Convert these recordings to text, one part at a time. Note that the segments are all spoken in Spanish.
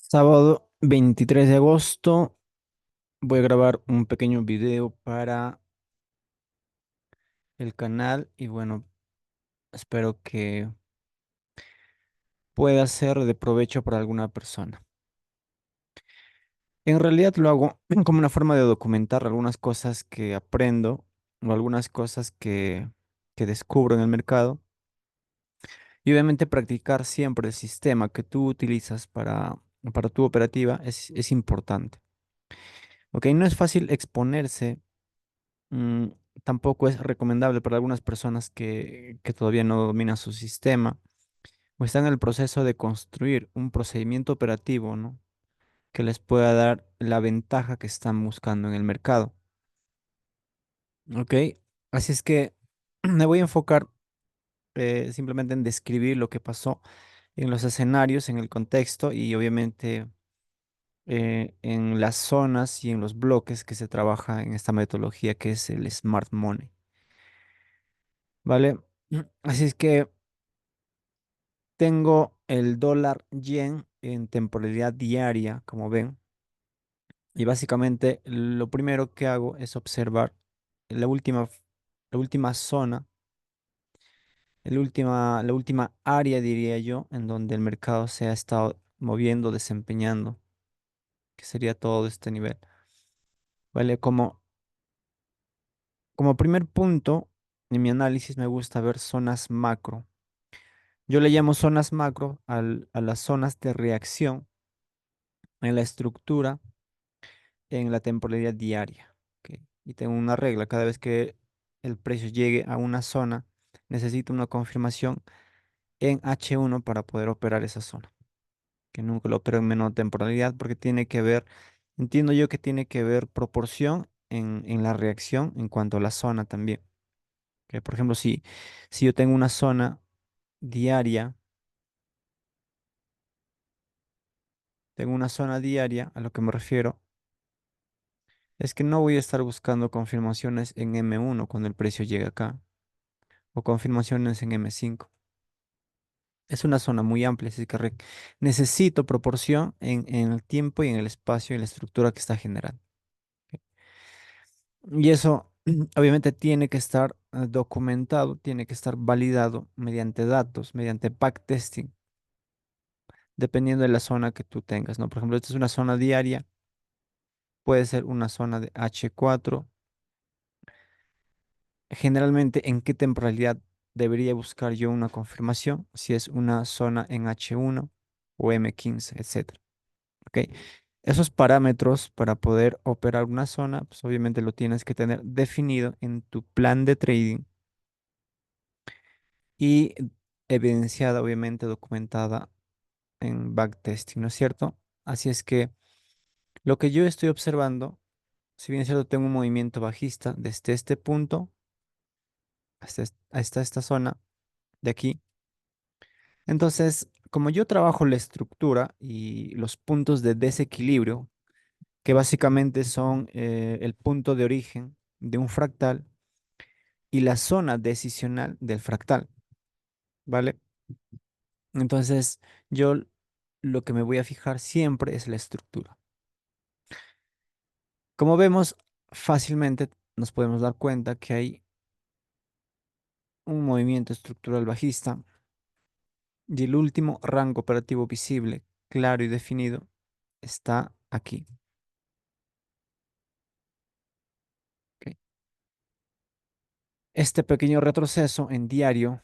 Sábado 23 de agosto voy a grabar un pequeño video para el canal y bueno, espero que pueda ser de provecho para alguna persona. En realidad lo hago como una forma de documentar algunas cosas que aprendo o algunas cosas que descubro en el mercado y obviamente practicar siempre el sistema que tú utilizas para tu operativa es importante. Ok, no es fácil exponerse. Mm, Tampoco es recomendable para algunas personas que todavía no dominan su sistema o están en el proceso de construir un procedimiento operativo, ¿no? Que les pueda dar la ventaja que están buscando en el mercado. ¿Ok? Así es que me voy a enfocar simplemente en describir lo que pasó en los escenarios, en el contexto y obviamente en las zonas y en los bloques que se trabaja en esta metodología que es el Smart Money. ¿Vale? Así es que tengo el dólar yen en temporalidad diaria, como ven, y básicamente lo primero que hago es observar la última zona, la última área, diría yo, en donde el mercado se ha estado moviendo, desempeñando, que sería todo este nivel. ¿Vale? Como primer punto, en mi análisis me gusta ver zonas macro. Yo le llamo zonas macro a las zonas de reacción en la estructura en la temporalidad diaria. ¿Ok? Y tengo una regla, cada vez que el precio llegue a una zona, necesito una confirmación en H1 para poder operar esa zona, que nunca lo opero en menor temporalidad porque tiene que ver, entiendo yo que tiene que ver proporción en la reacción en cuanto a la zona también. Que por ejemplo, si yo tengo una zona diaria, tengo una zona diaria, a lo que me refiero es que no voy a estar buscando confirmaciones en M1 cuando el precio llegue acá o confirmaciones en M5. Es una zona muy amplia, así que necesito proporción en el tiempo y en el espacio y en la estructura que está generando. Y eso obviamente tiene que estar documentado, tiene que estar validado mediante datos, mediante backtesting, dependiendo de la zona que tú tengas, ¿no? Por ejemplo, esta es una zona diaria, puede ser una zona de H4. Generalmente, ¿en qué temporalidad debería buscar yo una confirmación? Si es una zona en H1 o M15, etcétera. ¿Ok? Esos parámetros para poder operar una zona, pues obviamente lo tienes que tener definido en tu plan de trading y evidenciada, obviamente documentada en backtesting, ¿no es cierto? Así es que lo que yo estoy observando, si bien es cierto, tengo un movimiento bajista desde este punto hasta esta zona de aquí. Entonces, como yo trabajo la estructura y los puntos de desequilibrio, que básicamente son el punto de origen de un fractal y la zona decisional del fractal, ¿vale? Entonces, yo lo que me voy a fijar siempre es la estructura. Como vemos, fácilmente nos podemos dar cuenta que hay un movimiento estructural bajista y el último rango operativo visible, claro y definido, está aquí. ¿Ok? Este pequeño retroceso en diario,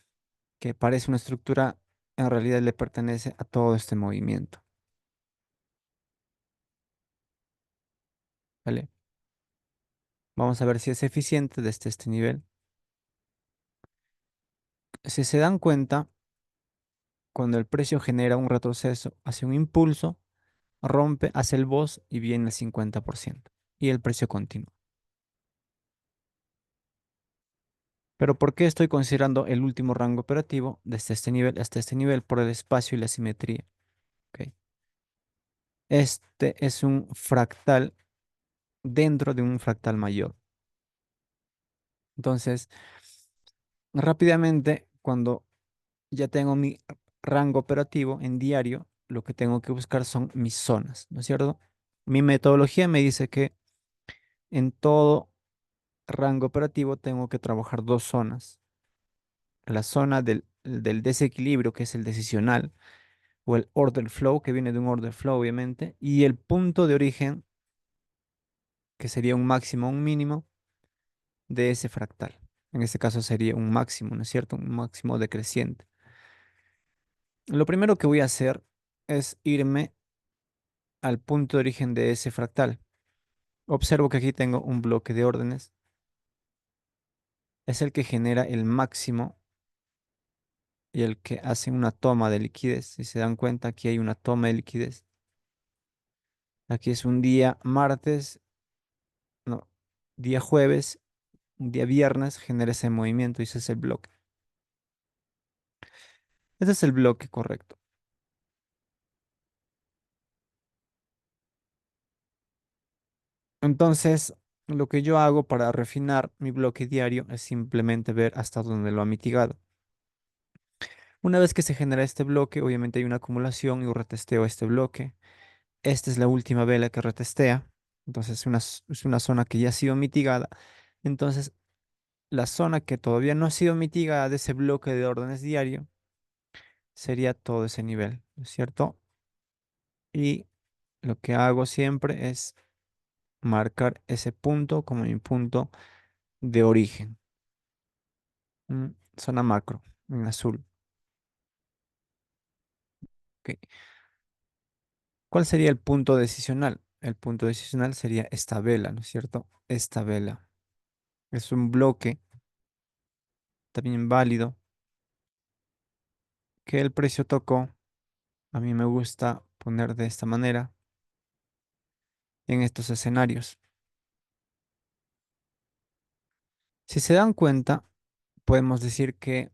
que parece una estructura, en realidad le pertenece a todo este movimiento. ¿Vale? Vamos a ver si es eficiente desde este nivel. Si se dan cuenta, cuando el precio genera un retroceso hacia un impulso, rompe hacia el BOS y viene el 50% y el precio continúa. Pero ¿por qué estoy considerando el último rango operativo desde este nivel hasta este nivel? Por el espacio y la simetría. ¿Ok? Este es un fractal dentro de un fractal mayor. Entonces, rápidamente, cuando ya tengo mi rango operativo en diario, lo que tengo que buscar son mis zonas, ¿no es cierto? Mi metodología me dice que en todo rango operativo tengo que trabajar dos zonas. La zona del desequilibrio, que es el decisional, o el order flow, que viene de un order flow, obviamente, y el punto de origen, que sería un máximo o un mínimo de ese fractal. En este caso sería un máximo, ¿no es cierto? Un máximo decreciente. Lo primero que voy a hacer es irme al punto de origen de ese fractal. Observo que aquí tengo un bloque de órdenes. Es el que genera el máximo y el que hace una toma de liquidez. Si se dan cuenta, aquí hay una toma de liquidez. Aquí es un día martes, no, día jueves, un día viernes, genera ese movimiento y ese es el bloque. Ese es el bloque correcto. Entonces, lo que yo hago para refinar mi bloque diario es simplemente ver hasta dónde lo ha mitigado. Una vez que se genera este bloque, obviamente hay una acumulación y retesteo este bloque. Esta es la última vela que retestea. Entonces, es una zona que ya ha sido mitigada. Entonces, la zona que todavía no ha sido mitigada de ese bloque de órdenes diario sería todo ese nivel, ¿no es cierto? Y lo que hago siempre es marcar ese punto como mi punto de origen. Zona macro, en azul. Ok. ¿Cuál sería el punto decisional? El punto decisional sería esta vela, ¿no es cierto? Esta vela. Es un bloque también válido que el precio tocó. A mí me gusta poner de esta manera en estos escenarios. Si se dan cuenta, podemos decir que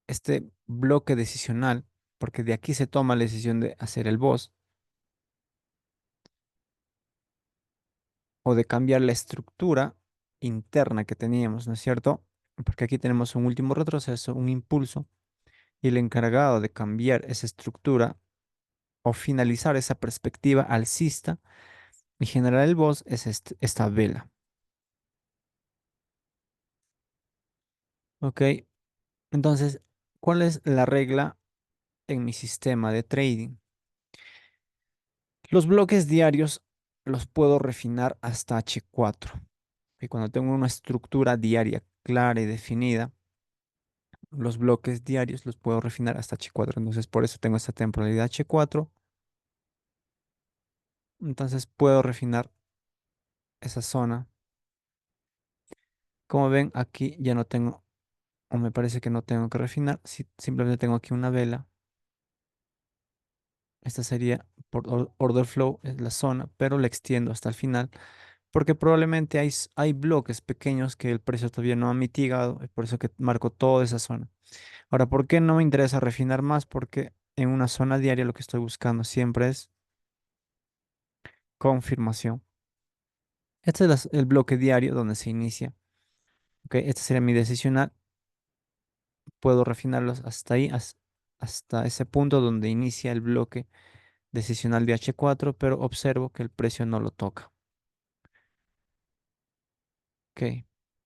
este bloque decisional, porque de aquí se toma la decisión de hacer el boss o de cambiar la estructura interna que teníamos, ¿no es cierto? Porque aquí tenemos un último retroceso, un impulso, y el encargado de cambiar esa estructura o finalizar esa perspectiva alcista y generar el boss es esta vela. ¿Ok? Entonces, ¿cuál es la regla en mi sistema de trading? Los bloques diarios los puedo refinar hasta H4. Y cuando tengo una estructura diaria clara y definida, los bloques diarios los puedo refinar hasta H4. Entonces, por eso tengo esta temporalidad H4. Entonces, puedo refinar esa zona. Como ven, aquí ya no tengo, o me parece que no tengo que refinar. Simplemente tengo aquí una vela. Esta sería por order flow, es la zona, pero la extiendo hasta el final porque probablemente hay bloques pequeños que el precio todavía no ha mitigado, es por eso que marco toda esa zona. Ahora, ¿por qué no me interesa refinar más? Porque en una zona diaria lo que estoy buscando siempre es confirmación. Este es el bloque diario donde se inicia. ¿Ok? Este sería mi decisional. Puedo refinarlos hasta ahí, hasta ese punto donde inicia el bloque decisional de H4, pero observo que el precio no lo toca. ¿Ok?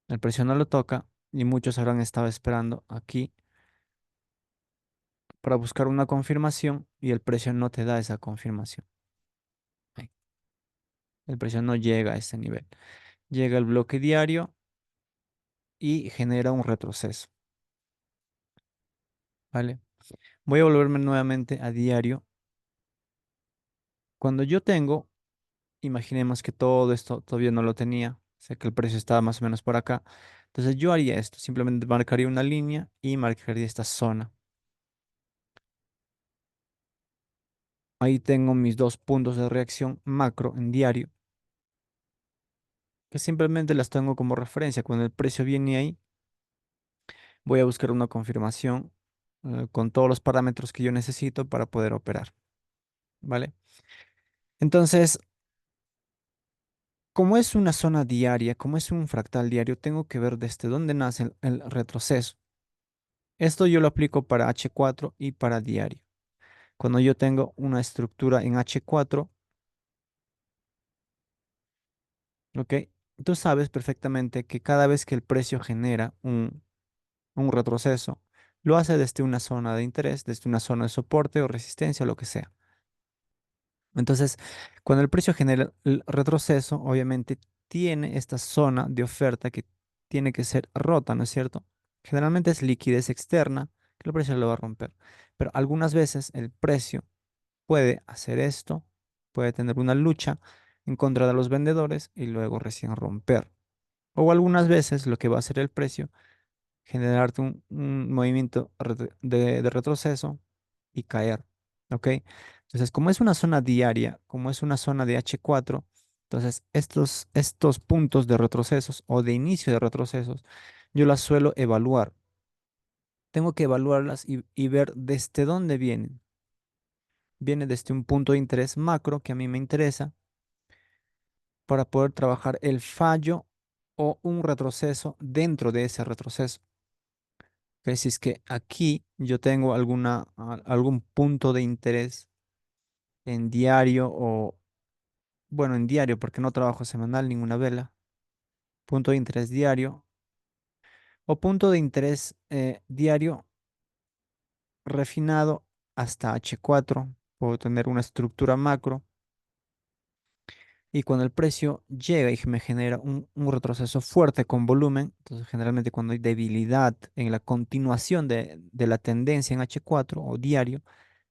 El precio no lo toca y muchos habrán estado esperando aquí para buscar una confirmación y el precio no te da esa confirmación. Ahí. El precio no llega a ese nivel. Llega el bloque diario y genera un retroceso, ¿vale? Voy a volverme nuevamente a diario. Cuando yo tengo, imaginemos que todo esto todavía no lo tenía, o sea que el precio estaba más o menos por acá. Entonces yo haría esto, simplemente marcaría una línea y marcaría esta zona. Ahí tengo mis dos puntos de reacción macro en diario, que simplemente las tengo como referencia. Cuando el precio viene ahí, voy a buscar una confirmación con todos los parámetros que yo necesito para poder operar, ¿vale? Entonces, como es una zona diaria, como es un fractal diario, tengo que ver desde dónde nace el retroceso. Esto yo lo aplico para H4 y para diario. Cuando yo tengo una estructura en H4, ¿ok? Tú sabes perfectamente que cada vez que el precio genera un retroceso, lo hace desde una zona de interés, desde una zona de soporte o resistencia o lo que sea. Entonces, cuando el precio genera el retroceso, obviamente tiene esta zona de oferta que tiene que ser rota, ¿no es cierto? Generalmente es liquidez externa que el precio lo va a romper. Pero algunas veces el precio puede hacer esto, puede tener una lucha en contra de los vendedores y luego recién romper. O algunas veces lo que va a hacer el precio generarte un movimiento de retroceso y caer. ¿Ok? Entonces, como es una zona diaria, como es una zona de H4, entonces estos puntos de retrocesos o de inicio de retrocesos, yo las suelo evaluar. Tengo que evaluarlas y ver desde dónde vienen. Viene desde un punto de interés macro que a mí me interesa para poder trabajar el fallo o un retroceso dentro de ese retroceso. Que si es que aquí yo tengo algún punto de interés en diario o, bueno, en diario porque no trabajo semanal ninguna vela, punto de interés diario o punto de interés diario refinado hasta H4, puedo tener una estructura macro y cuando el precio llega y me genera un retroceso fuerte con volumen, entonces generalmente cuando hay debilidad en la continuación de la tendencia en H4 o diario,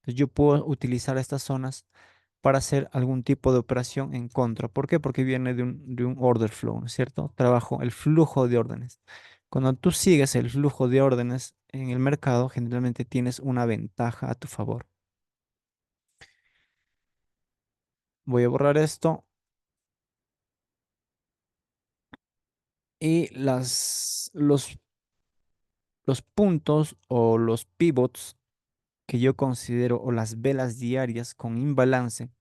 entonces yo puedo utilizar estas zonas para hacer algún tipo de operación en contra. ¿Por qué? Porque viene de un order flow, ¿no es cierto? Trabajo el flujo de órdenes. Cuando tú sigues el flujo de órdenes en el mercado, generalmente tienes una ventaja a tu favor. Voy a borrar esto y los puntos o los pivots que yo considero o las velas diarias con imbalance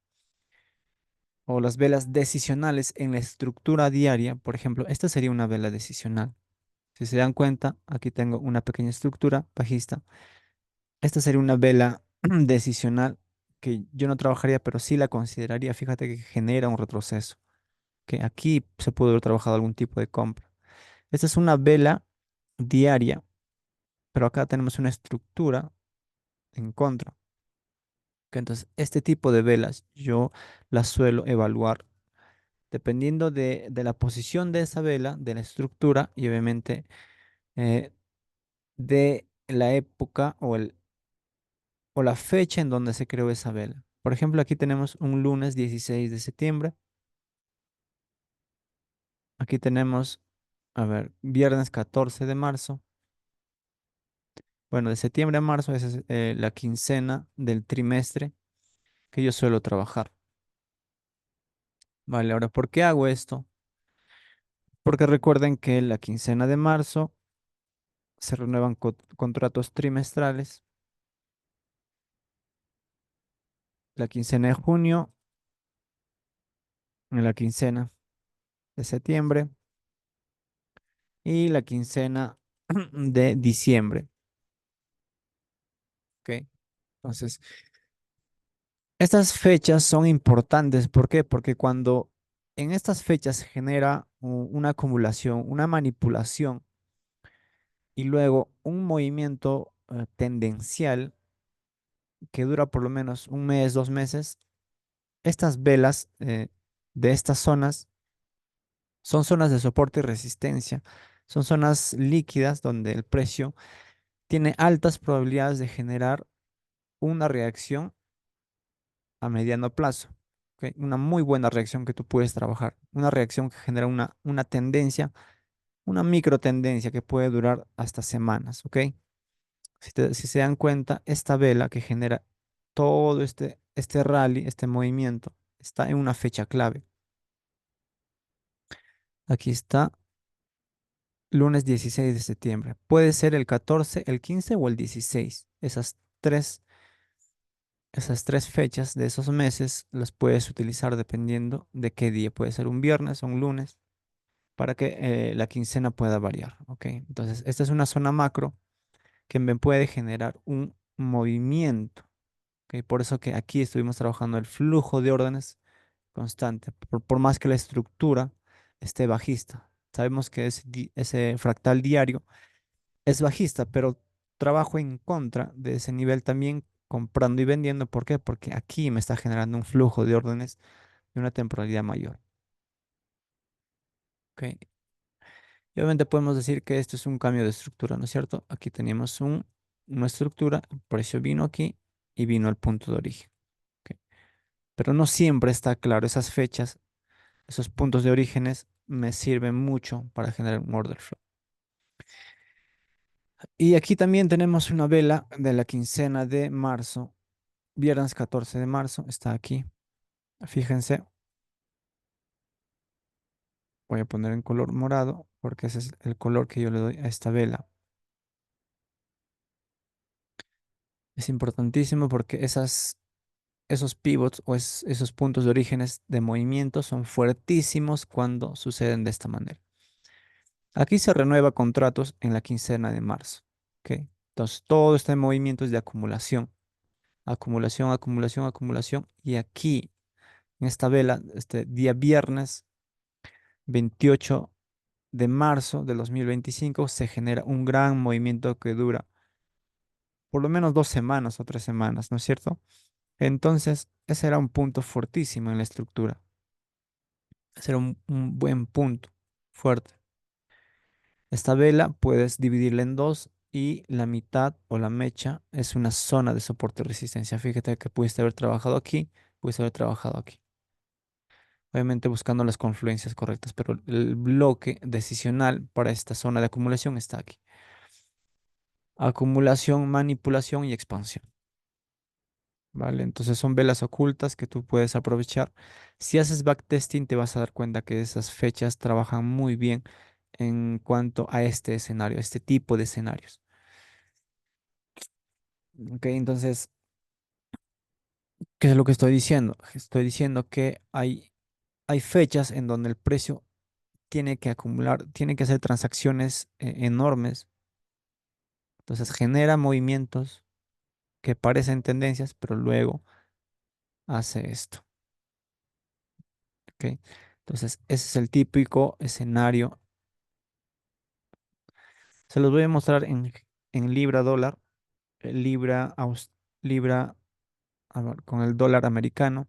o las velas decisionales en la estructura diaria, por ejemplo, esta sería una vela decisional. Si se dan cuenta, aquí tengo una pequeña estructura bajista. Esta sería una vela decisional que yo no trabajaría, pero sí la consideraría. Fíjate que genera un retroceso, que aquí se puede haber trabajado algún tipo de compra. Esta es una vela diaria, pero acá tenemos una estructura en contra. Que entonces, este tipo de velas yo las suelo evaluar dependiendo de la posición de esa vela, de la estructura y obviamente eh, de la época o la fecha en donde se creó esa vela. Por ejemplo, aquí tenemos un lunes 16 de septiembre. Aquí tenemos, a ver, viernes 14 de marzo. Bueno, de septiembre a marzo, esa es la quincena del trimestre que yo suelo trabajar. Vale, ahora, ¿por qué hago esto? Porque recuerden que la quincena de marzo se renuevan contratos trimestrales. La quincena de junio, en la quincena de septiembre y la quincena de diciembre. ¿Ok? Entonces, estas fechas son importantes. ¿Por qué? Porque cuando en estas fechas se genera una acumulación, una manipulación y luego un movimiento tendencial que dura por lo menos un mes, 2 meses, estas velas de estas zonas son zonas de soporte y resistencia. Son zonas líquidas donde el precio tiene altas probabilidades de generar una reacción a mediano plazo. ¿Ok? Una muy buena reacción que tú puedes trabajar. Una reacción que genera una tendencia, una micro tendencia que puede durar hasta semanas. ¿Ok? Si se dan cuenta, esta vela que genera todo este rally, este movimiento, está en una fecha clave. Aquí está, lunes 16 de septiembre. Puede ser el 14, el 15 o el 16. Esas tres fechas de esos meses las puedes utilizar dependiendo de qué día. Puede ser un viernes o un lunes para que la quincena pueda variar. ¿Ok? Entonces, esta es una zona macro que me puede generar un movimiento. ¿Ok? ¿ok? Por eso que aquí estuvimos trabajando el flujo de órdenes constante, por más que la estructura esté bajista. Sabemos que ese fractal diario es bajista, pero trabajo en contra de ese nivel también comprando y vendiendo. ¿Por qué? Porque aquí me está generando un flujo de órdenes de una temporalidad mayor. ¿Ok? Y obviamente podemos decir que esto es un cambio de estructura, ¿no es cierto? Aquí teníamos una estructura, el precio vino aquí y vino al punto de origen. ¿Ok? Pero no siempre está claro esas fechas, esos puntos de orígenes me sirven mucho para generar un order flow. Y aquí también tenemos una vela de la quincena de marzo, viernes 14 de marzo, está aquí. Fíjense, voy a poner en color morado porque ese es el color que yo le doy a esta vela. Es importantísimo porque esos pivots o esos puntos de orígenes de movimiento son fuertísimos cuando suceden de esta manera. Aquí se renueva contratos en la quincena de marzo. ¿Ok? Entonces, todo este movimiento es de acumulación. Acumulación, acumulación, acumulación. Y aquí, en esta vela, este día viernes 28 de marzo de 2025, se genera un gran movimiento que dura por lo menos 2 semanas o 3 semanas, ¿no es cierto? Entonces, ese era un punto fortísimo en la estructura. Ese era un buen punto, fuerte. Esta vela puedes dividirla en dos y la mitad o la mecha es una zona de soporte y resistencia. Fíjate que pudiste haber trabajado aquí, pudiste haber trabajado aquí. Obviamente buscando las confluencias correctas, pero el bloque decisional para esta zona de acumulación está aquí. Acumulación, manipulación y expansión. ¿Vale? Entonces son velas ocultas que tú puedes aprovechar. Si haces backtesting, te vas a dar cuenta que esas fechas trabajan muy bien en cuanto a este escenario, este tipo de escenarios. ¿Ok? Entonces, ¿qué es lo que estoy diciendo? Estoy diciendo que hay fechas en donde el precio tiene que acumular, tiene que hacer transacciones enormes. Entonces genera movimientos que parecen tendencias, pero luego hace esto. ¿Ok? Entonces, ese es el típico escenario. Se los voy a mostrar en libra dólar, libra, libra, a ver, con el dólar americano.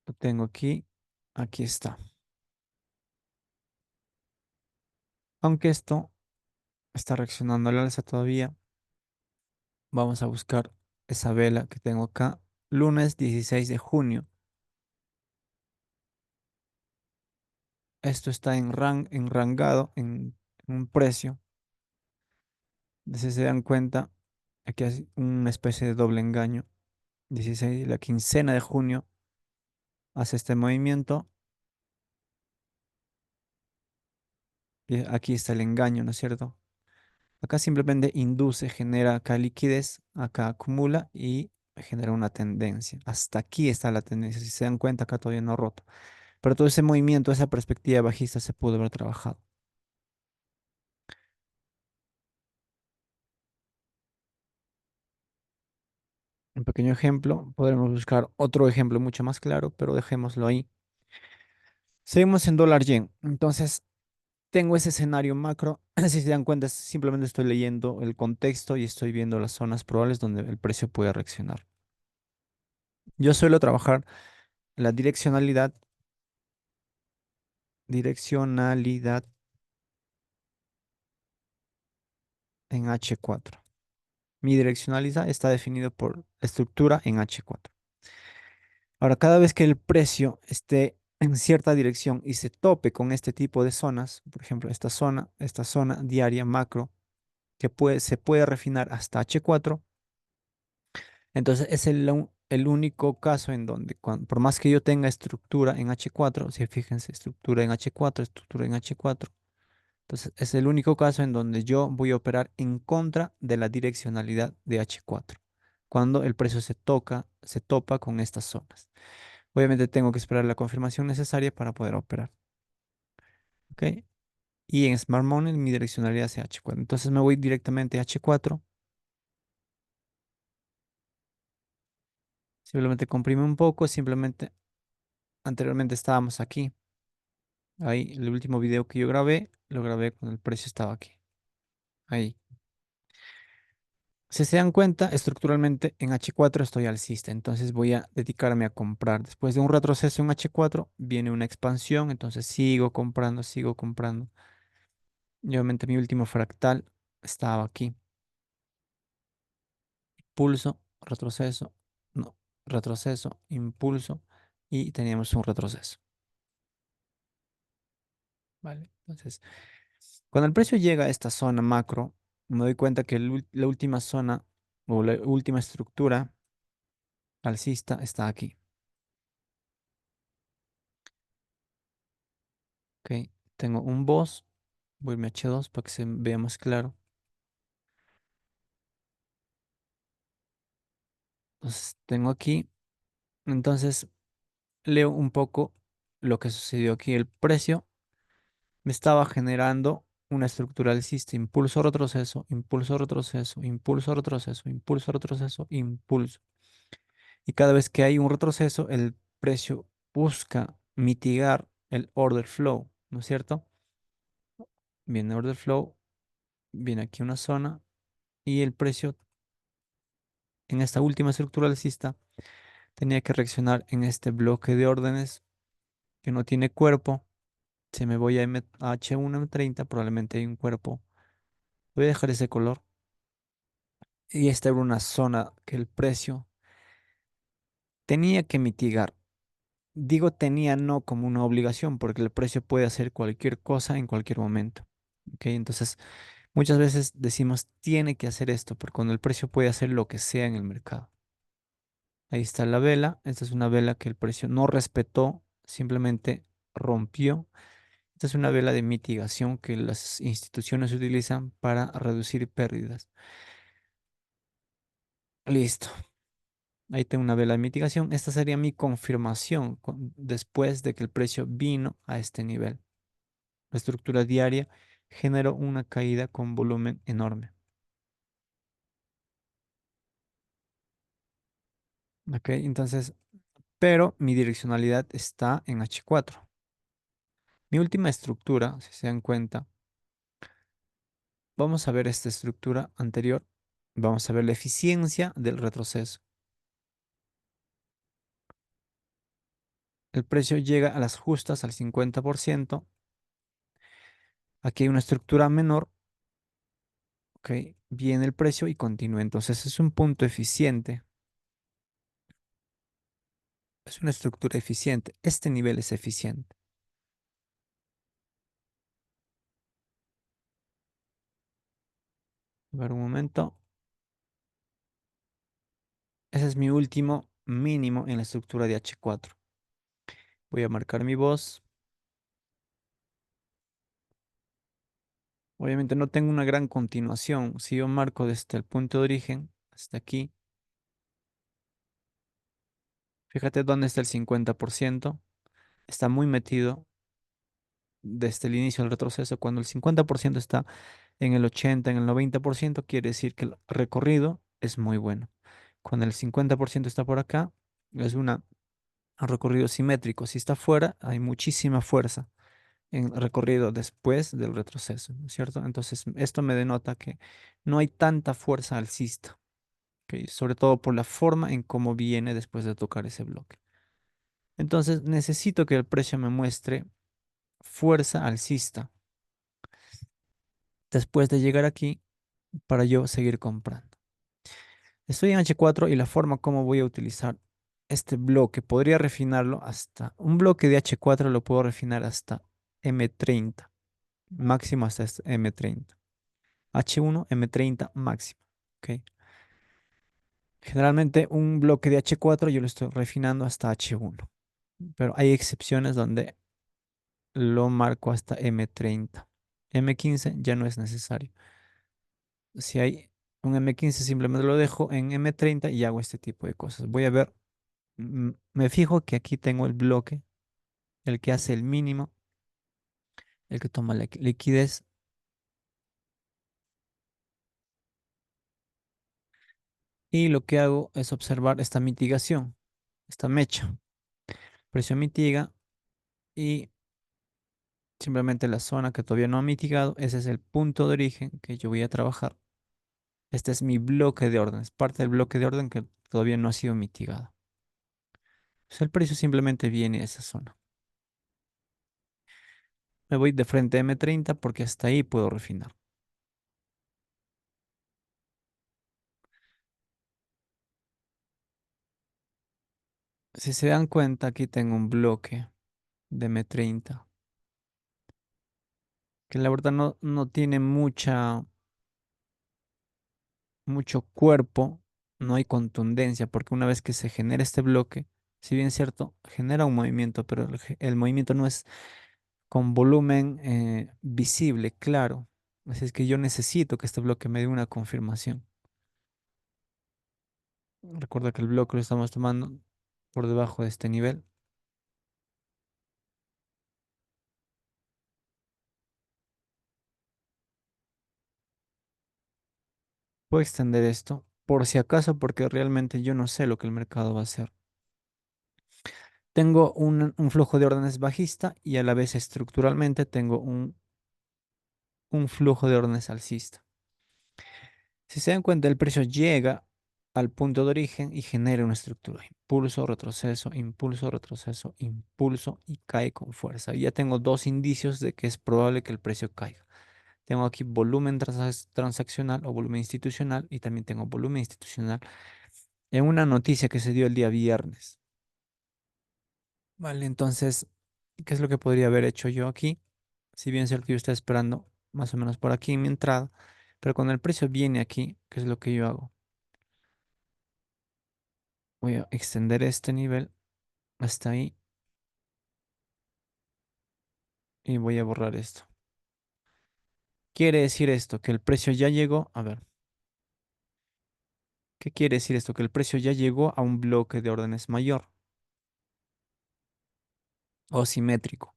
Lo tengo aquí. Aquí está. Aunque esto está reaccionando al alza todavía, vamos a buscar esa vela que tengo acá. Lunes 16 de junio. Esto está enrangado en un precio. Si se dan cuenta, aquí hay una especie de doble engaño. 16, la quincena de junio hace este movimiento y aquí está el engaño, ¿no es cierto? Acá simplemente induce, genera acá liquidez, acá acumula y genera una tendencia. Hasta aquí está la tendencia. Si se dan cuenta, acá todavía no ha roto. Pero todo ese movimiento, esa perspectiva bajista se pudo haber trabajado. Un pequeño ejemplo, podremos buscar otro ejemplo mucho más claro, pero dejémoslo ahí. Seguimos en dólar yen. Entonces, tengo ese escenario macro. Si se dan cuenta, simplemente estoy leyendo el contexto y estoy viendo las zonas probables donde el precio puede reaccionar. Yo suelo trabajar la direccionalidad en H4. Mi direccionalidad está definido por estructura en H4. Ahora, cada vez que el precio esté en cierta dirección y se tope con este tipo de zonas, por ejemplo, esta zona diaria macro, que se puede refinar hasta H4, entonces es el único caso en donde, por más que yo tenga estructura en H4, si fíjense, estructura en H4, estructura en H4, entonces es el único caso en donde yo voy a operar en contra de la direccionalidad de H4, cuando el precio se topa con estas zonas. Obviamente tengo que esperar la confirmación necesaria para poder operar. ¿Ok? Y en Smart Money mi direccionalidad es H4. Entonces me voy directamente a H4 Simplemente comprime un poco, simplemente anteriormente estábamos aquí. Ahí, el último video que yo grabé, lo grabé cuando el precio estaba aquí. Ahí. Si se dan cuenta, estructuralmente en H4 estoy alcista, entonces voy a dedicarme a comprar. Después de un retroceso en H4 viene una expansión, entonces sigo comprando, sigo comprando. Y obviamente mi último fractal estaba aquí. Pulso, retroceso, no, retroceso, impulso y teníamos un retroceso. ¿Vale? Entonces, cuando el precio llega a esta zona macro, me doy cuenta que la última zona o la última estructura alcista está aquí. Ok, tengo un boss, voy a irme a H2 para que se vea más claro. Entonces, tengo aquí, entonces leo un poco lo que sucedió aquí. El precio me estaba generando una estructura alcista, impulso, retroceso, impulso, retroceso, impulso, retroceso, impulso, retroceso, impulso. Y cada vez que hay un retroceso, el precio busca mitigar el order flow, ¿no es cierto? Viene order flow, viene aquí una zona y el precio en esta última estructura alcista tenía que reaccionar en este bloque de órdenes que no tiene cuerpo. Si me voy a H1, M30, probablemente hay un cuerpo. Voy a dejar ese color. Y esta era una zona que el precio tenía que mitigar. Digo tenía no como una obligación, porque el precio puede hacer cualquier cosa en cualquier momento. ¿Ok? Entonces, muchas veces decimos tiene que hacer esto, porque cuando el precio puede hacer lo que sea en el mercado. Ahí está la vela. Esta es una vela que el precio no respetó, simplemente rompió. Esta es una vela de mitigación que las instituciones utilizan para reducir pérdidas. Listo. Ahí tengo una vela de mitigación. Esta sería mi confirmación después de que el precio vino a este nivel. La estructura diaria generó una caída con volumen enorme. ¿Ok? Entonces, pero mi direccionalidad está en H4. Mi última estructura, si se dan cuenta, vamos a ver esta estructura anterior. Vamos a ver la eficiencia del retroceso. El precio llega a las justas al 50%. Aquí hay una estructura menor. Ok, viene el precio y continúa. Entonces es un punto eficiente. Es una estructura eficiente. Este nivel es eficiente. A ver un momento. Ese es mi último mínimo en la estructura de H4. Voy a marcar mi voz. Obviamente no tengo una gran continuación. Si yo marco desde el punto de origen hasta aquí, fíjate dónde está el 50%. Está muy metido desde el inicio del retroceso. Cuando el 50% está en el 80, en el 90%, quiere decir que el recorrido es muy bueno. Cuando el 50% está por acá, es un recorrido simétrico. Si está fuera, hay muchísima fuerza en el recorrido después del retroceso, ¿no es cierto? Entonces, esto me denota que no hay tanta fuerza alcista, ¿ok? Sobre todo por la forma en cómo viene después de tocar ese bloque. Entonces, necesito que el precio me muestre fuerza alcista después de llegar aquí para yo seguir comprando. Estoy en H4 y la forma como voy a utilizar este bloque, podría refinarlo hasta, un bloque de H4 lo puedo refinar hasta M30, máximo hasta este M30. H1, M30 máximo. ¿Ok? Generalmente un bloque de H4 yo lo estoy refinando hasta H1, pero hay excepciones donde lo marco hasta M30. M15 ya no es necesario. Si hay un M15 simplemente lo dejo en M30 y hago este tipo de cosas. Voy a ver. Me fijo que aquí tengo el bloque, el que hace el mínimo, el que toma la liquidez. Y lo que hago es observar esta mitigación. esta mecha. El precio mitiga y simplemente la zona que todavía no ha mitigado, ese es el punto de origen que yo voy a trabajar. Este es mi bloque de órdenes, parte del bloque de orden que todavía no ha sido mitigado. Pues el precio simplemente viene a esa zona. Me voy de frente a M30 porque hasta ahí puedo refinar. Si se dan cuenta, aquí tengo un bloque de M30 que la verdad no tiene mucho cuerpo, no hay contundencia, porque una vez que se genera este bloque, si bien es cierto, genera un movimiento, pero el movimiento no es con volumen visible, claro. Así es que yo necesito que este bloque me dé una confirmación. Recuerda que el bloque lo estamos tomando por debajo de este nivel. Puedo extender esto por si acaso, porque realmente yo no sé lo que el mercado va a hacer. Tengo un flujo de órdenes bajista y a la vez estructuralmente tengo un flujo de órdenes alcista. Si se dan cuenta, el precio llega al punto de origen y genera una estructura. Impulso, retroceso, impulso y cae con fuerza. Y ya tengo dos indicios de que es probable que el precio caiga. Tengo aquí volumen transaccional o volumen institucional y también tengo volumen institucional en una noticia que se dio el día viernes. Vale, entonces, ¿qué es lo que podría haber hecho yo aquí? Si bien es cierto, yo estaba esperando más o menos por aquí en mi entrada, pero cuando el precio viene aquí, ¿qué es lo que yo hago? Voy a extender este nivel hasta ahí y voy a borrar esto. Quiere decir esto, que el precio ya llegó. A ver, ¿qué quiere decir esto? Que el precio ya llegó a un bloque de órdenes mayor o simétrico.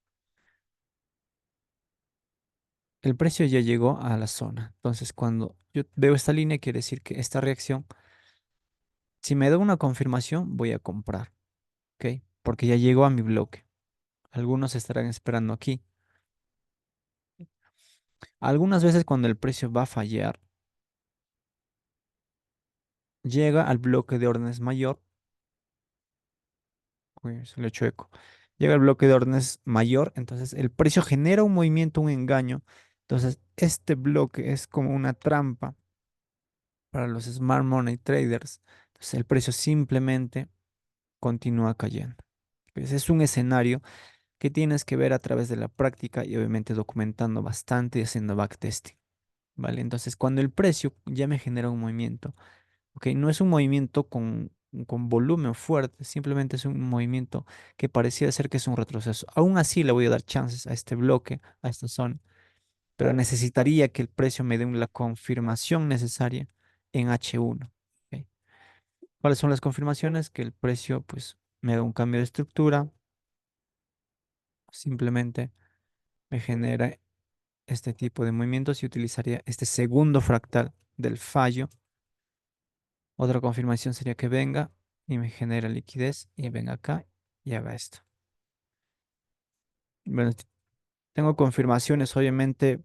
El precio ya llegó a la zona. Entonces, cuando yo veo esta línea, quiere decir que esta reacción, si me da una confirmación, voy a comprar, ¿ok? Porque ya llegó a mi bloque. Algunos estarán esperando aquí. Algunas veces cuando el precio va a fallar, llega al bloque de órdenes mayor. Uy, se le echó eco. Llega al bloque de órdenes mayor, entonces el precio genera un movimiento, un engaño. Entonces, este bloque es como una trampa para los smart money traders. Entonces, el precio simplemente continúa cayendo. Pues es un escenario que tienes que ver a través de la práctica y obviamente documentando bastante y haciendo backtesting, ¿vale? Entonces, cuando el precio ya me genera un movimiento, ¿ok? No es un movimiento con volumen fuerte, simplemente es un movimiento que pareciera ser que es un retroceso. Aún así le voy a dar chances a este bloque, a esta zona, pero necesitaría que el precio me dé la confirmación necesaria en H1. ¿Ok? ¿Cuáles son las confirmaciones? Que el precio pues me da un cambio de estructura, simplemente me genera este tipo de movimientos y utilizaría este segundo fractal del fallo. Otra confirmación sería que venga y me genera liquidez y venga acá y haga esto. Bueno, tengo confirmaciones obviamente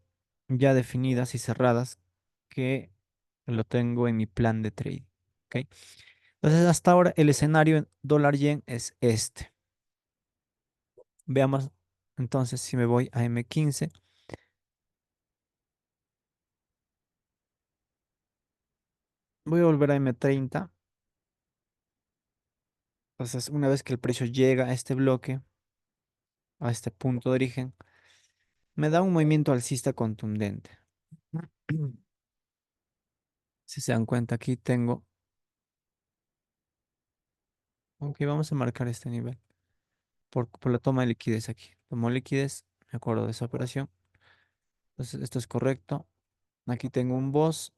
ya definidas y cerradas que lo tengo en mi plan de trade. ¿Ok? Entonces hasta ahora el escenario en dólar yen es este. Veamos entonces si me voy a M15, voy a volver a M30. Entonces una vez que el precio llega a este bloque, a este punto de origen, me da un movimiento alcista contundente. Si se dan cuenta, aquí tengo, ok, vamos a marcar este nivel por la toma de liquidez aquí. Tomó liquidez, me acuerdo de esa operación. Entonces, esto es correcto. Aquí tengo un boss,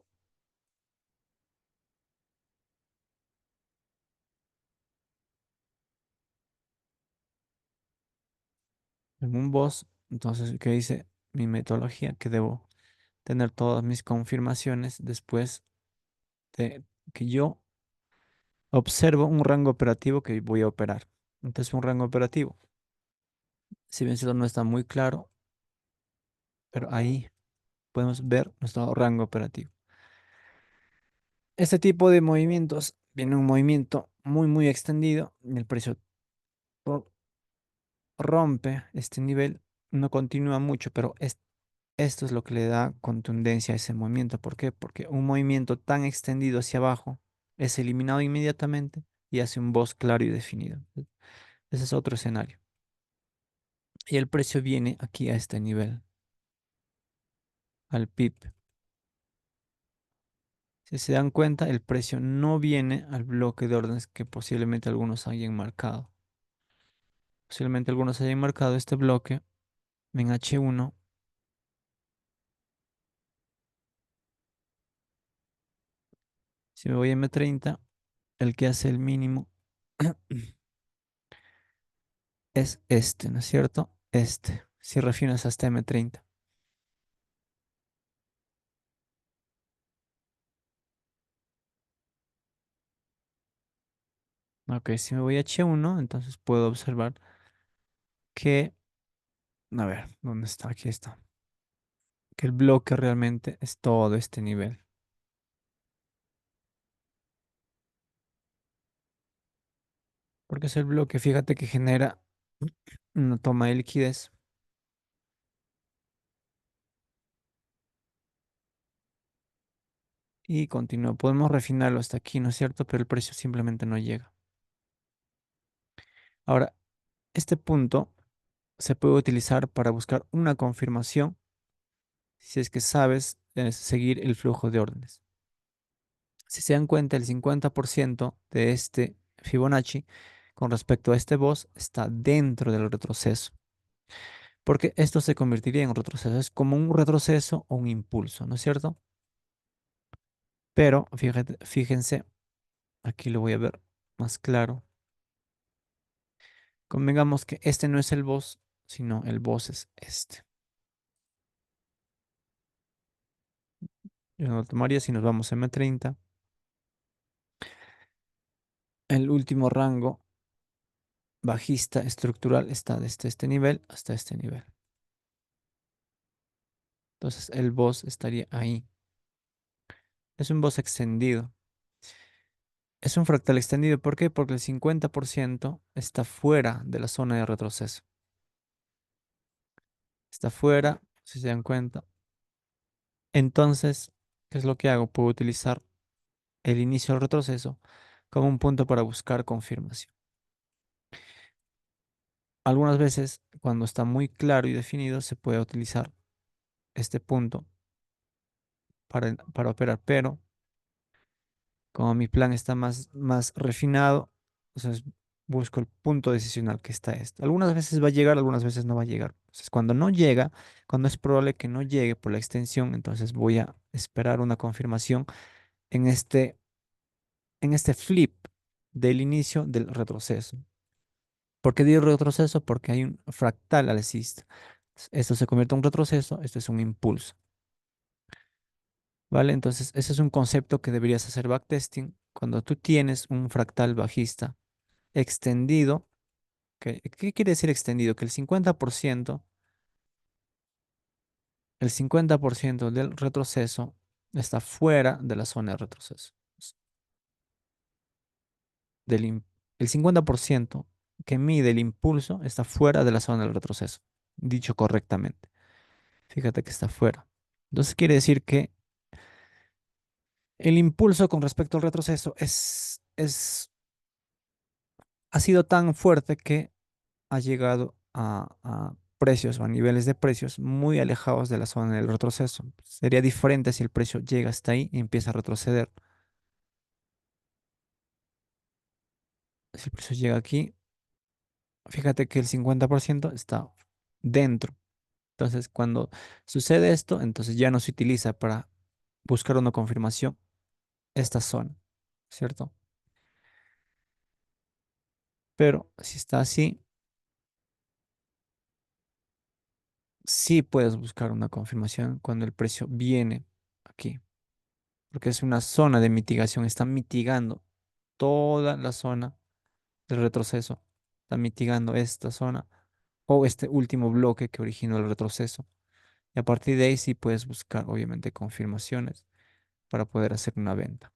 tengo un boss. Entonces, ¿qué dice mi metodología? Que debo tener todas mis confirmaciones después de que yo observo un rango operativo que voy a operar. Entonces, un rango operativo, si bien esto no está muy claro, pero ahí podemos ver nuestro rango operativo. Este tipo de movimientos viene un movimiento muy extendido y el precio ro- rompe este nivel, no continúa mucho, pero esto es lo que le da contundencia a ese movimiento. ¿Por qué? Porque un movimiento tan extendido hacia abajo es eliminado inmediatamente y hace un boss claro y definido. Ese es otro escenario. Y el precio viene aquí a este nivel, al PIB. Si se dan cuenta, el precio no viene al bloque de órdenes que posiblemente algunos hayan marcado. Posiblemente algunos hayan marcado este bloque en H1. Si me voy a M30, el que hace el mínimo es este, ¿no es cierto? Este, si refinas hasta M30. Ok, si me voy a H1, entonces puedo observar que, a ver, ¿dónde está? Aquí está. Que el bloque realmente es todo este nivel. Porque es el bloque, fíjate que genera una toma de liquidez y continúa. Podemos refinarlo hasta aquí, ¿no es cierto? Pero el precio simplemente no llega. Ahora, este punto se puede utilizar para buscar una confirmación si es que sabes seguir el flujo de órdenes. Si se dan cuenta, el 50% de este Fibonacci con respecto a este boss está dentro del retroceso, porque esto se convertiría en un retroceso. Es como un retroceso o un impulso, ¿no es cierto? Pero fíjense, aquí lo voy a ver más claro. Convengamos que este no es el boss, sino el boss es este. Yo no lo tomaría si nos vamos a M30. El último rango bajista estructural está desde este nivel hasta este nivel. Entonces el boss estaría ahí. Es un boss extendido. Es un fractal extendido. ¿Por qué? Porque el 50% está fuera de la zona de retroceso. Está fuera, si se dan cuenta. Entonces, ¿qué es lo que hago? Puedo utilizar el inicio del retroceso como un punto para buscar confirmación. Algunas veces, cuando está muy claro y definido, se puede utilizar este punto para operar, pero como mi plan está más refinado, entonces busco el punto decisional que está esto. Algunas veces va a llegar, algunas veces no va a llegar. Entonces, cuando no llega, cuando es probable que no llegue por la extensión, entonces voy a esperar una confirmación en este flip del inicio del retroceso. ¿Por qué digo retroceso? Porque hay un fractal alcista. Esto se convierte en un retroceso, esto es un impulso. ¿Vale? Entonces, ese es un concepto que deberías hacer backtesting cuando tú tienes un fractal bajista extendido. ¿Qué quiere decir extendido? Que el 50% del retroceso está fuera de la zona de retroceso. Del, im- el 50% que mide el impulso está fuera de la zona del retroceso, dicho correctamente. Fíjate que está fuera. Entonces quiere decir que el impulso con respecto al retroceso ha sido tan fuerte que ha llegado a precios o a niveles de precios muy alejados de la zona del retroceso. Sería diferente si el precio llega hasta ahí y empieza a retroceder. Si el precio llega aquí, fíjate que el 50% está dentro. Entonces, cuando sucede esto, entonces ya no se utiliza para buscar una confirmación esta zona, ¿cierto? Pero si está así, sí puedes buscar una confirmación cuando el precio viene aquí, porque es una zona de mitigación, está mitigando toda la zona del retroceso, está mitigando esta zona o este último bloque que originó el retroceso. Y a partir de ahí sí puedes buscar, obviamente, confirmaciones para poder hacer una venta,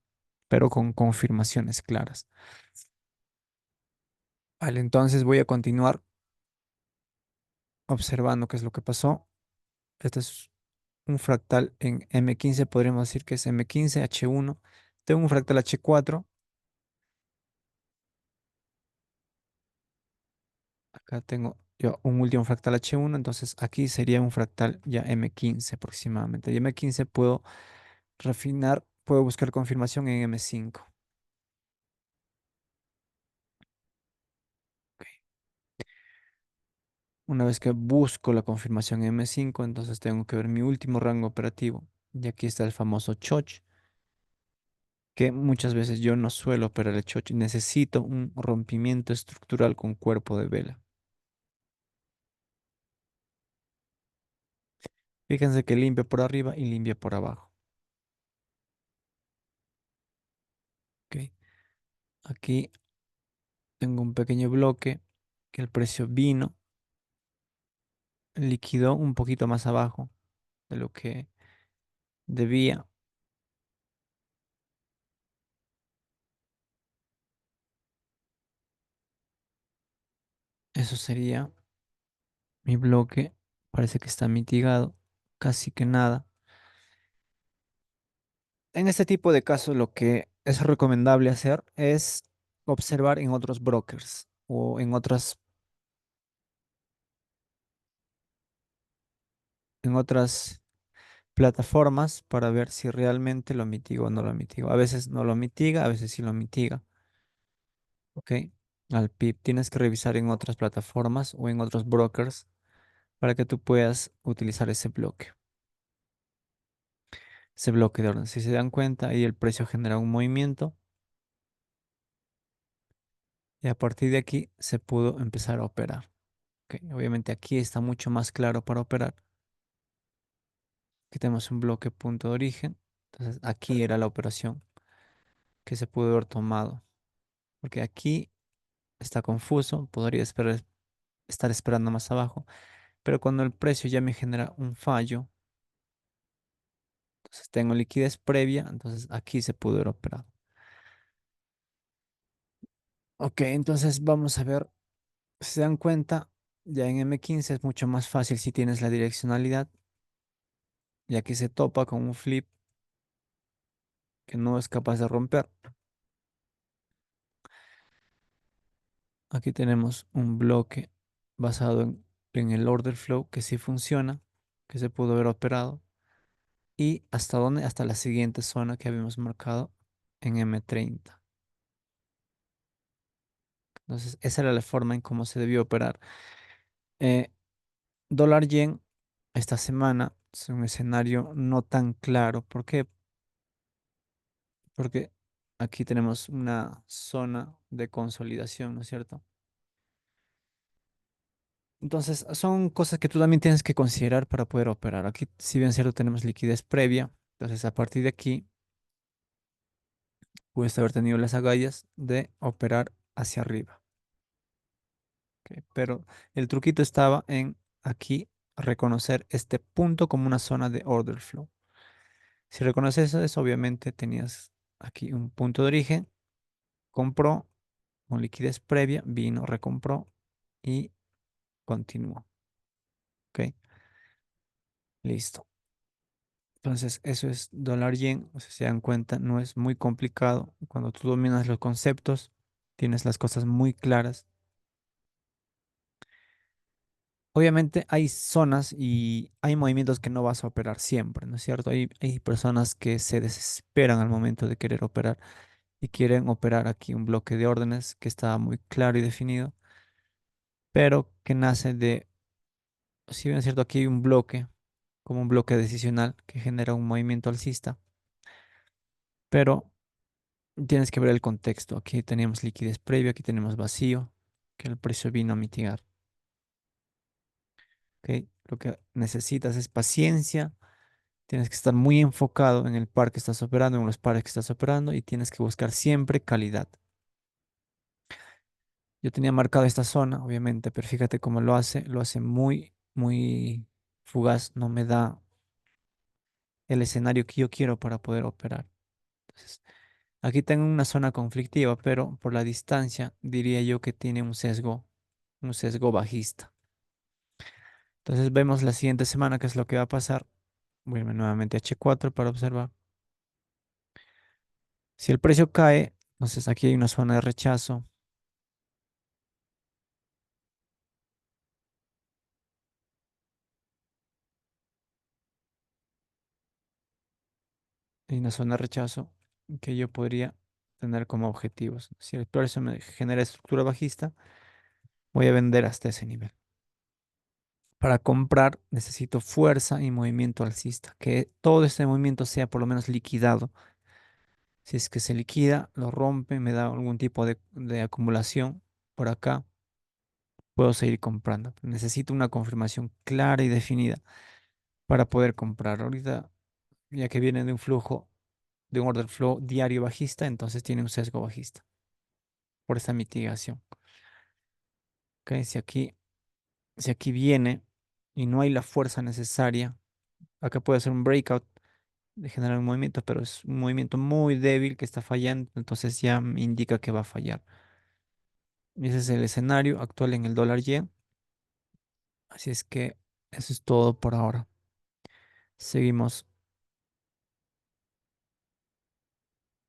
pero con confirmaciones claras. Vale, entonces voy a continuar observando qué es lo que pasó. Este es un fractal en M15, podríamos decir que es M15, H1. Tengo un fractal H4. Acá tengo yo un último fractal H1, entonces aquí sería un fractal ya M15 aproximadamente. Y M15 puedo refinar, puedo buscar confirmación en M5. Ok. Una vez que busco la confirmación en M5, entonces tengo que ver mi último rango operativo. Y aquí está el famoso choch, que muchas veces yo no suelo operar el choch. Necesito un rompimiento estructural con cuerpo de vela. Fíjense que limpia por arriba y limpia por abajo. Ok. Aquí tengo un pequeño bloque que el precio vino, liquidó un poquito más abajo de lo que debía. Eso sería mi bloque. Parece que está mitigado, casi que nada. En este tipo de casos, lo que es recomendable hacer es observar en otros brokers o en otras plataformas para ver si realmente lo mitiga o no lo mitiga. A veces no lo mitiga, a veces sí lo mitiga. ¿Ok? Al PIB tienes que revisar en otras plataformas o en otros brokers para que tú puedas utilizar ese bloque de orden. Si se dan cuenta, ahí el precio genera un movimiento y a partir de aquí se pudo empezar a operar. ¿Ok? Obviamente aquí está mucho más claro para operar. Aquí tenemos un bloque punto de origen. Entonces aquí era la operación que se pudo haber tomado. Porque aquí está confuso, podría estar esperando más abajo. Pero cuando el precio ya me genera un fallo, entonces tengo liquidez previa, entonces aquí se pudo haber operado. Ok, entonces vamos a ver, si se dan cuenta, ya en M15 es mucho más fácil si tienes la direccionalidad, y aquí se topa con un flip que no es capaz de romper. Aquí tenemos un bloque basado en el order flow que sí funciona, que se pudo haber operado. ¿Y hasta dónde? Hasta la siguiente zona que habíamos marcado en M30. Entonces, esa era la forma en cómo se debió operar. Eh, Dólar yen esta semana es un escenario no tan claro. ¿Por qué? Porque aquí tenemos una zona de consolidación, ¿no es cierto? Entonces, son cosas que tú también tienes que considerar para poder operar. Aquí, si bien es cierto, tenemos liquidez previa. Entonces, a partir de aquí, puedes haber tenido las agallas de operar hacia arriba. ¿Ok? Pero el truquito estaba en aquí reconocer este punto como una zona de order flow. Si reconoces eso, obviamente tenías aquí un punto de origen, compró con liquidez previa, vino, recompró y continuó. ¿Ok? Listo. Entonces, eso es dólar yen. O sea, se dan cuenta, no es muy complicado. Cuando tú dominas los conceptos, tienes las cosas muy claras. Obviamente hay zonas y hay movimientos que no vas a operar siempre, ¿no es cierto? Hay personas que se desesperan al momento de querer operar y quieren operar aquí un bloque de órdenes que está muy claro y definido, pero que nace de, si bien es cierto, aquí hay un bloque, como un bloque decisional que genera un movimiento alcista, pero tienes que ver el contexto. Aquí teníamos liquidez previa, aquí tenemos vacío, que el precio vino a mitigar. ¿Ok? Lo que necesitas es paciencia. Tienes que estar muy enfocado en el par que estás operando, en los pares que estás operando y tienes que buscar siempre calidad. Yo tenía marcado esta zona, obviamente, pero fíjate cómo lo hace muy, muy fugaz, no me da el escenario que yo quiero para poder operar. Entonces, aquí tengo una zona conflictiva, pero por la distancia diría yo que tiene un sesgo bajista. Entonces vemos la siguiente semana qué es lo que va a pasar. Voy a irme nuevamente a H4 para observar. Si el precio cae, entonces aquí hay una zona de rechazo. Hay una zona de rechazo que yo podría tener como objetivos. Si el precio me genera estructura bajista, voy a vender hasta ese nivel. Para comprar necesito fuerza y movimiento alcista, que todo este movimiento sea por lo menos liquidado. Si es que se liquida, lo rompe, me da algún tipo de acumulación por acá, puedo seguir comprando. Necesito una confirmación clara y definida para poder comprar. Ahorita, ya que viene de un flujo, de un order flow diario bajista, entonces tiene un sesgo bajista por esta mitigación. Ok, si aquí viene y no hay la fuerza necesaria, acá puede ser un breakout de generar un movimiento, pero es un movimiento muy débil que está fallando, entonces ya me indica que va a fallar. Y ese es el escenario actual en el dólar yen. Así es que eso es todo por ahora. Seguimos